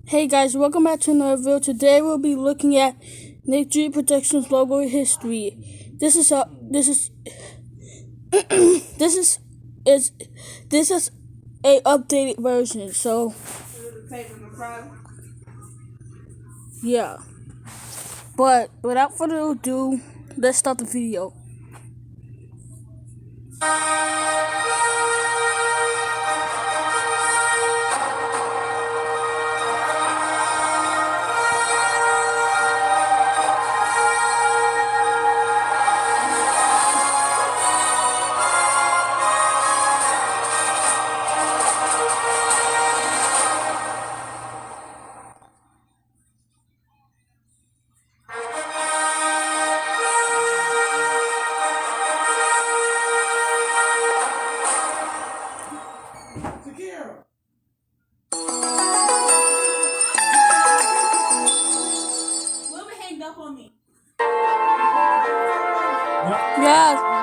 Hey guys, welcome back to another video. Today we'll be looking at Nick G Protections logo history. This is this is this is a updated version. So yeah, but without further ado, let's start the video. Yeah.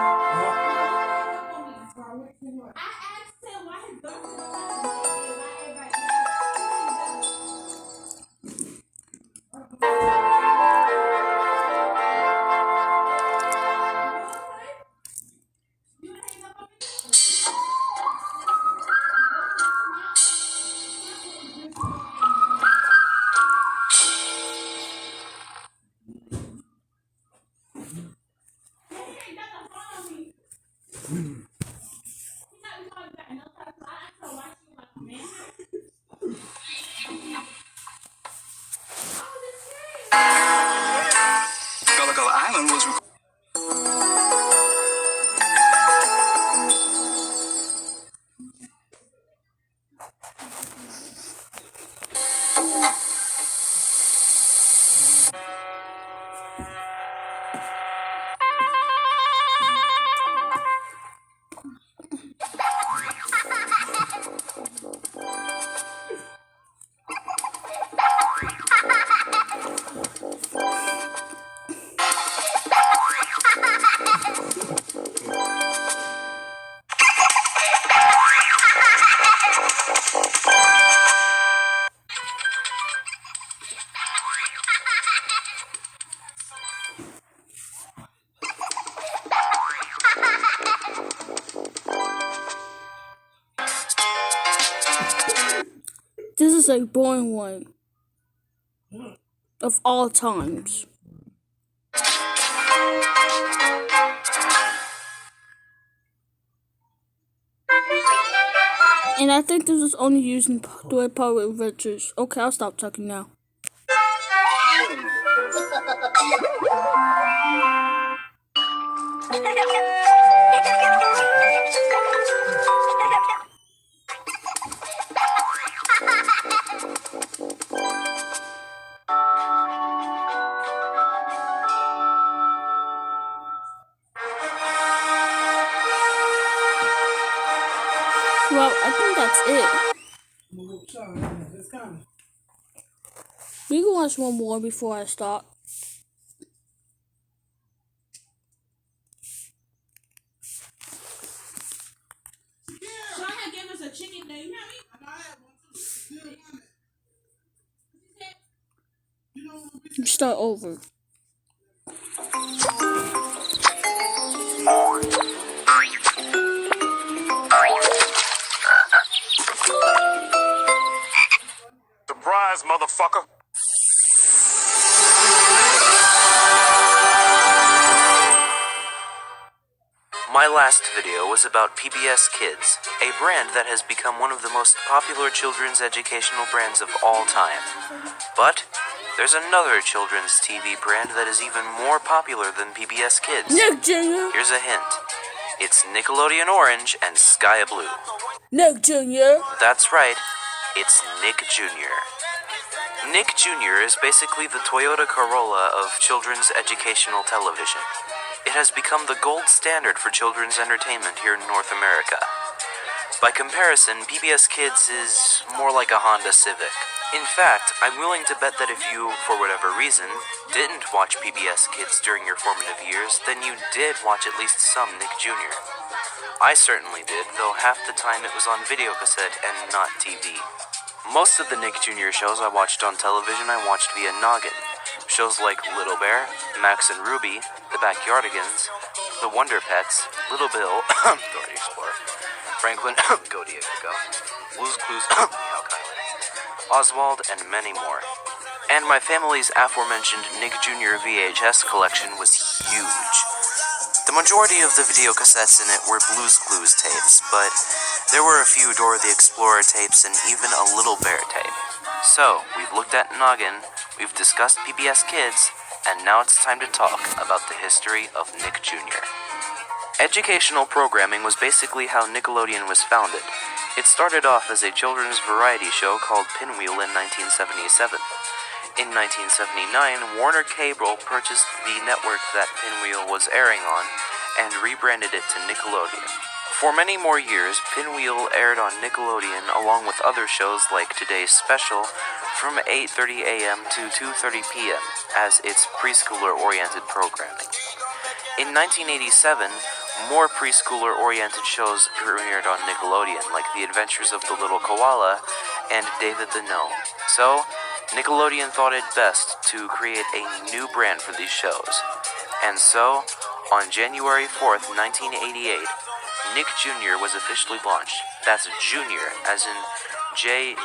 Gullah Island was This is a boring one of all times. And I think this was only used in Toy Power Adventures. Okay, I'll stop talking now. Well, I think that's it. We can watch one more before I stop. Start over. surprise, motherfucker. My last video was about PBS Kids, a brand that has become one of the most popular children's educational brands of all time. But there's another children's TV brand that is even more popular than PBS Kids. Nick Jr. Here's a hint. It's Nickelodeon Orange and Sky Blue. Nick Jr. That's right. It's Nick Jr. Nick Jr. is basically the Toyota Corolla of children's educational television. It has become the gold standard for children's entertainment here in North America. By comparison, PBS Kids is more like a Honda Civic. In fact, I'm willing to bet that if you, for whatever reason, didn't watch PBS Kids during your formative years, then you did watch at least some Nick Jr. I certainly did, though half the time it was on videocassette and not TV. Most of the Nick Jr. shows I watched on television I watched via Noggin. Shows like Little Bear, Max and Ruby, The Backyardigans, The Wonder Pets, Little Bill, Dora the Explorer, Franklin, Go Diego, Blue's Clues, Meow Kylie, Oswald, and many more. And my family's aforementioned Nick Jr. VHS collection was huge. The majority of the video cassettes in it were Blue's Clues tapes, but there were a few Dora the Explorer tapes and even a Little Bear tape. So, we've looked at Noggin, we've discussed PBS Kids, and now it's time to talk about the history of Nick Jr. Educational programming was basically how Nickelodeon was founded. It started off as a children's variety show called Pinwheel in 1977. In 1979, Warner Cable purchased the network that Pinwheel was airing on and rebranded it to Nickelodeon. For many more years, Pinwheel aired on Nickelodeon along with other shows like Today's Special from 8:30 a.m. to 2:30 p.m. as its preschooler-oriented programming. In 1987, more preschooler-oriented shows premiered on Nickelodeon, like The Adventures of the Little Koala and David the Gnome. So, Nickelodeon thought it best to create a new brand for these shows. And so, on January 4th, 1988, Nick Jr. was officially launched. That's Junior, as in Junior,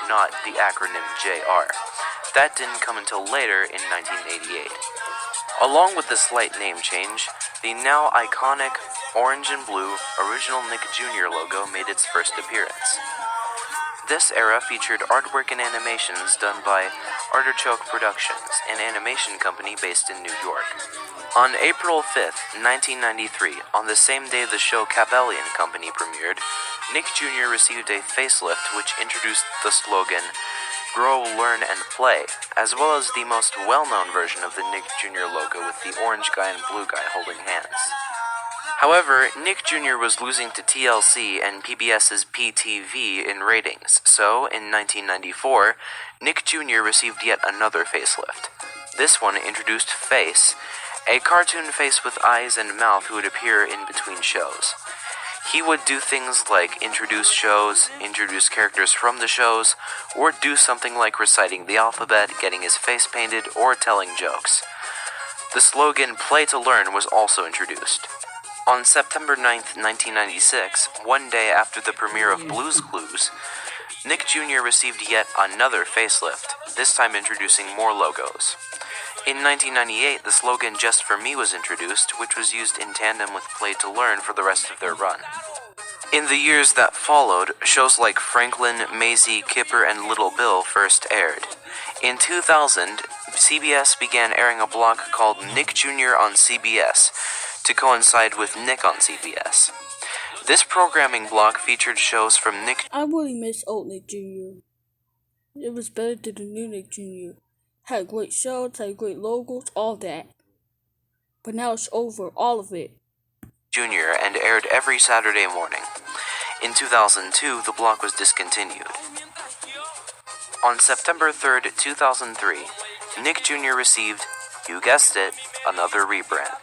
not the acronym JR. That didn't come until later in 1988. Along with the slight name change, the now iconic orange and blue original Nick Jr. logo made its first appearance. This era featured artwork and animations done by Artichoke Productions, an animation company based in New York. On April 5th, 1993, on the same day the show Cabellian Company premiered, Nick Jr. received a facelift which introduced the slogan, "Grow, Learn, and Play," as well as the most well-known version of the Nick Jr. logo with the orange guy and blue guy holding hands. However, Nick Jr. was losing to TLC and PBS's PTV in ratings, so in 1994, Nick Jr. received yet another facelift. This one introduced Face, a cartoon face with eyes and mouth who would appear in between shows. He would do things like introduce shows, introduce characters from the shows, or do something like reciting the alphabet, getting his face painted, or telling jokes. The slogan "Play to Learn" was also introduced. On September 9th, 1996, one day after the premiere of Blue's Clues, Nick Jr. received yet another facelift, this time introducing more logos. In 1998, the slogan "Just for Me" was introduced, which was used in tandem with Play to Learn for the rest of their run. In the years that followed, shows like Franklin, Maisie, Kipper, and Little Bill first aired. In 2000, CBS began airing a block called Nick Jr. on CBS, to coincide with Nick on CBS. This programming block featured shows from Nick. I really miss old Nick Jr. It was better than the new Nick Jr. Had great shows, had great logos, all that. But now it's over, all of it. Jr. and aired every Saturday morning. In 2002, the block was discontinued. On September 3rd, 2003, Nick Jr. received, you guessed it, another rebrand.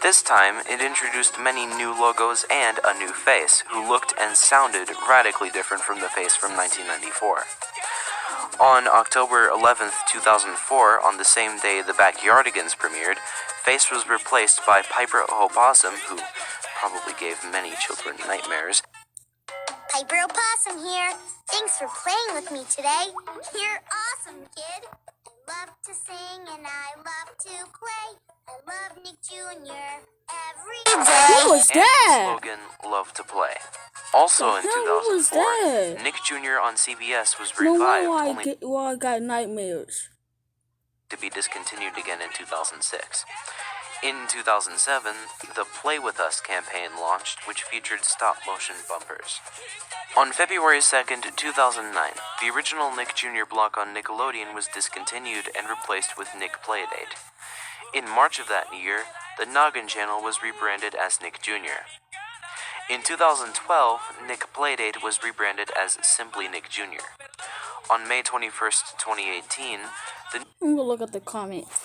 This time, it introduced many new logos and a new face, who looked and sounded radically different from the face from 1994. On October 11th, 2004, on the same day The Backyardigans premiered, Face was replaced by Piper Opossum, who probably gave many children nightmares. Piper Opossum here. Thanks for playing with me today. You're awesome, kid. I love to sing and I love to play. I love Nick Jr. every day. What was And that? the slogan, Love to Play. Also in What the hell was 2004, that? Nick Jr. on CBS was No revived, wonder only why I got nightmares. to be discontinued again in 2006. In 2007, the Play With Us campaign launched, which featured stop-motion bumpers. On February 2nd, 2009, the original Nick Jr. block on Nickelodeon was discontinued and replaced with Nick Playdate. In March of that year, the Noggin channel was rebranded as Nick Jr. In 2012, Nick Playdate was rebranded as simply Nick Jr. On May 21st, 2018, the I'm gonna look at the comments.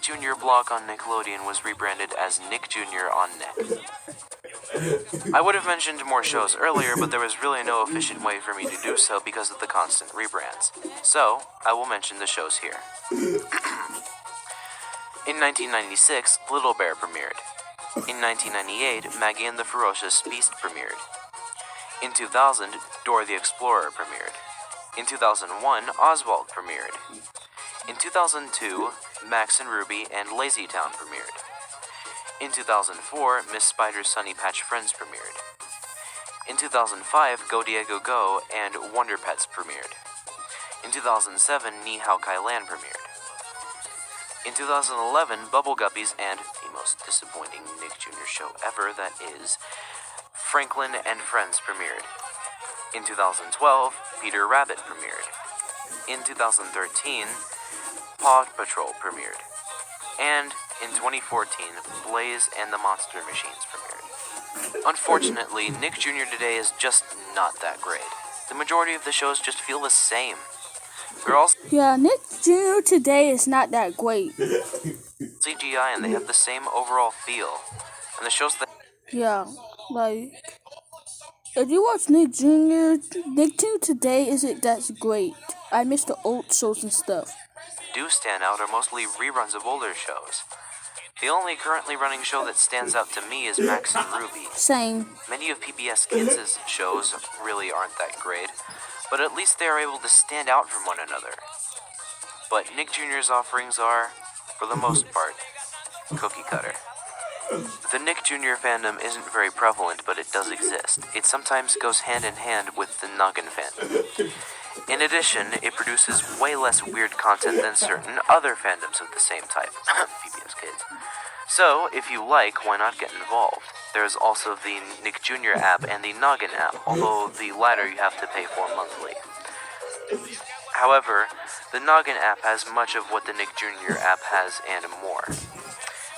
Jr. block on Nickelodeon was rebranded as Nick Jr. on Nick. I would have mentioned more shows earlier, but there was really no efficient way for me to do so because of the constant rebrands. So, I will mention the shows here. In 1996, Little Bear premiered. In 1998, Maggie and the Ferocious Beast premiered. In 2000, Dora the Explorer premiered. In 2001, Oswald premiered. In 2002, Max and Ruby and Lazy Town premiered. In 2004, Miss Spider's Sunny Patch Friends premiered. In 2005, Go Diego Go and Wonder Pets premiered. In 2007, Ni Hao Kai Lan premiered. In 2011, Bubble Guppies and the most disappointing Nick Jr. show ever, that is, Franklin and Friends premiered. In 2012, Peter Rabbit premiered. In 2013, Paw Patrol premiered. And in 2014, Blaze and the Monster Machines premiered. Unfortunately, Nick Jr. today is just not that great. The majority of the shows just feel the same. They're all Yeah, Nick Jr. today is not that great. CGI and they have the same overall feel. And the shows that Yeah, like, if you watch Nick Jr., Nick Jr. today isn't that great. I miss the old shows and stuff. do stand out are mostly reruns of older shows. The only currently running show that stands out to me is Max and Ruby. Same. Many of PBS Kids' shows really aren't that great, but at least they are able to stand out from one another. But Nick Jr.'s offerings are, for the most part, cookie cutter. The Nick Jr. fandom isn't very prevalent, but it does exist. It sometimes goes hand in hand with the Noggin fandom. In addition, it produces way less weird content than certain other fandoms of the same type, PBS Kids. So, if you like, why not get involved? There's also the Nick Jr. app and the Noggin app, although the latter you have to pay for monthly. However, the Noggin app has much of what the Nick Jr. app has and more.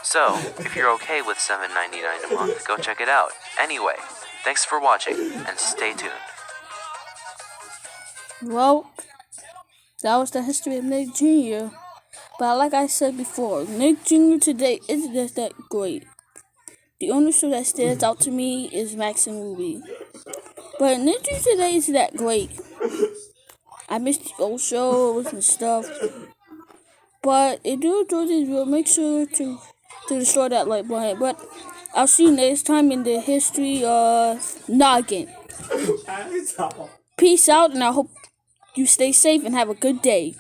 So, if you're okay with $7.99 a month, go check it out. Anyway, thanks for watching, and stay tuned. Well, that was the history of Nick Jr. But like I said before, Nick Jr. today isn't just that great. The only show that stands out to me is Max and Ruby. But Nick Jr. today isn't that great. I miss the old shows and stuff. But if you enjoy this video, make sure to destroy that like button. But I'll see you next time in the history of Noggin. Peace out, and I hope you stay safe and have a good day.